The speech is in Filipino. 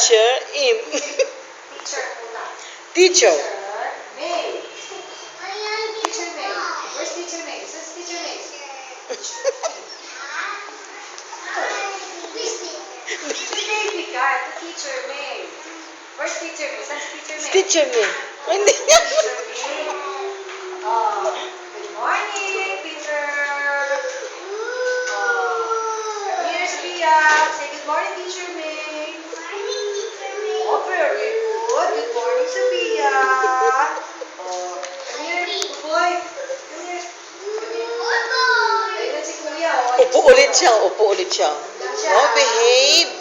Teacher Im. Teacher muna. Teacher. May. Teacher May. Where's Teacher May? Where's Teacher May? Baby ka. Ito Teacher May. Where's Teacher May? Saan si Teacher May? Teacher me. Hindi. Teacher May. Oh, good morning, teacher. Come here, Sophia. Say good morning, Teacher May. Oh, very good. Good morning, Sophia. Oh, come here, good boy. Come here. Ayun si Kuya. Oh. Upo ulit siya. Upo ulit siya. Ayan siya. Oh, behave.